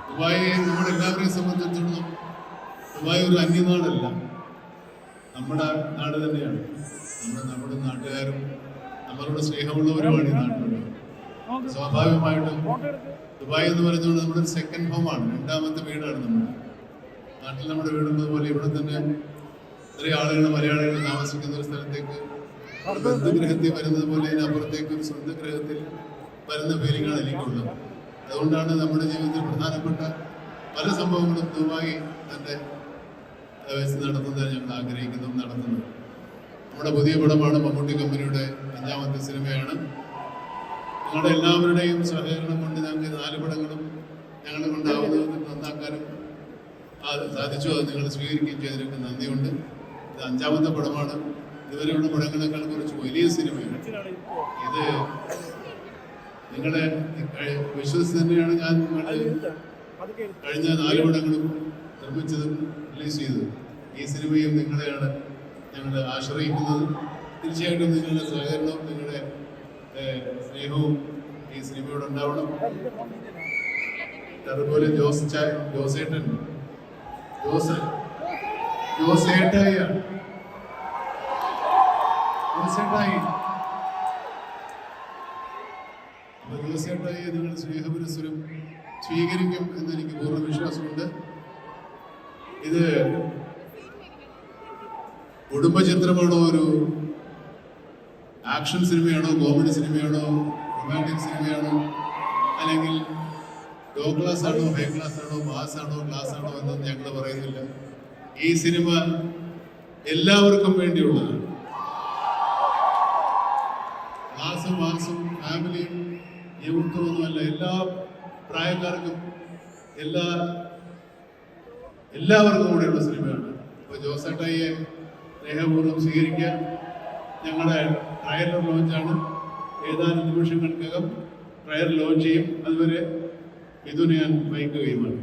Dubai നമ്മളെല്ലാവരെയും സംബന്ധിച്ചിടത്തോളം Dubai ഒരു അന്യനാടല്ല, നമ്മുടെ നാട് തന്നെയാണ്. നമ്മുടെ നാട്ടുകാരും നമ്മളോട് സ്നേഹമുള്ളവരുമാണ് ഈ നാട്ടിലുള്ളത്. സ്വാഭാവികമായിട്ടും ദുബായ് എന്ന് പറയുന്നത് നമ്മുടെ സെക്കൻഡ് ഹോമാണ്, രണ്ടാമത്തെ വീടാണ്. നമ്മുടെ നാട്ടിൽ നമ്മുടെ വീടുള്ളത് പോലെ ഇവിടെ തന്നെ ഇത്രയും ആളുകൾ, മലയാളികൾ താമസിക്കുന്ന ഒരു സ്ഥലത്തേക്ക് ബന്ധുഗ്രഹത്തിൽ വരുന്നത് പോലെ ഇതിനപ്പുറത്തേക്ക് ഒരു സ്വന്തം ഗ്രഹത്തിൽ വരുന്ന ഫീലിംഗാണ് എനിക്കുള്ളത്. അതുകൊണ്ടാണ് നമ്മുടെ ജീവിതത്തിൽ പ്രധാനപ്പെട്ട പല സംഭവങ്ങളും ദുബായ് തൻ്റെ വെച്ച് നടത്തുന്നത് ഞങ്ങൾ ആഗ്രഹിക്കുന്നതും നടത്തുന്നത്. നമ്മുടെ പുതിയ പടമാണ്, മമ്മൂട്ടി കമ്പനിയുടെ 5ാമത്തെ സിനിമയാണ്. നിങ്ങളുടെ എല്ലാവരുടെയും സഹകരണം കൊണ്ട് ഞങ്ങൾക്ക് 4 പടങ്ങളും ഞങ്ങളെ കൊണ്ടാവുന്നത് നന്നാക്കാനും സാധിച്ചു. അത് നിങ്ങൾ സ്വീകരിക്കുകയും ചെയ്തതിനൊക്കെ നന്ദിയുണ്ട്. ഇത് 5ാമത്തെ പടമാണ്. ഇതുവരെയുള്ള പടങ്ങളെക്കാൾ കുറച്ച് വലിയ സിനിമയാണ് ഇത്. നിങ്ങളെ വിശ്വസിച്ച് തന്നെയാണ് ഞാൻ കഴിഞ്ഞ 4 പടങ്ങളും നിർമ്മിച്ചതും റിലീസ് ചെയ്തത്. ഈ സിനിമയും നിങ്ങളെയാണ് ഞങ്ങൾ ആശ്രയിക്കുന്നത്. തീർച്ചയായിട്ടും നിങ്ങളുടെ സഹകരണവും നിങ്ങളുടെ സ്നേഹവും ഈ സിനിമയോട് ഉണ്ടാവണം. അതുപോലെ ജോസേട്ടായി നിങ്ങൾ സ്നേഹപുരസ്സരം സ്വീകരിക്കും എന്നെനിക്ക് പൂർണ്ണ വിശ്വാസമുണ്ട്. ഇത് കുടുംബചിത്രമാണോ, ഒരു ആക്ഷൻ സിനിമയാണോ, കോമഡി സിനിമയാണോ, റൊമാൻറ്റിക് സിനിമയാണോ, അല്ലെങ്കിൽ ലോ ക്ലാസ് ആണോ, ഹൈ ക്ലാസ് ആണോ, മാസ് ആണോ, ക്ലാസ് ആണോ എന്നൊന്നും ഞങ്ങൾ പറയുന്നില്ല. ഈ സിനിമ എല്ലാവർക്കും വേണ്ടിയുള്ളതാണ്. ക്ലാസും മാസും ഫാമിലിയും യുവത്വമൊന്നുമല്ല, എല്ലാ പ്രായക്കാർക്കും എല്ലാവർക്കും കൂടെയുള്ള സിനിമയാണ്. അപ്പോൾ ജോസേട്ടായിയെ സ്നേഹപൂർവ്വം സ്വീകരിക്കാൻ ഞങ്ങളുടെ ട്രയലർ ലോഞ്ചാണ്. ഏതാനും നിമിഷങ്ങൾക്കകം ട്രയൽ ലോഞ്ച് ചെയ്യും. അതുവരെ ഇത് ഞാൻ വഹിക്കുകയുമാണ്.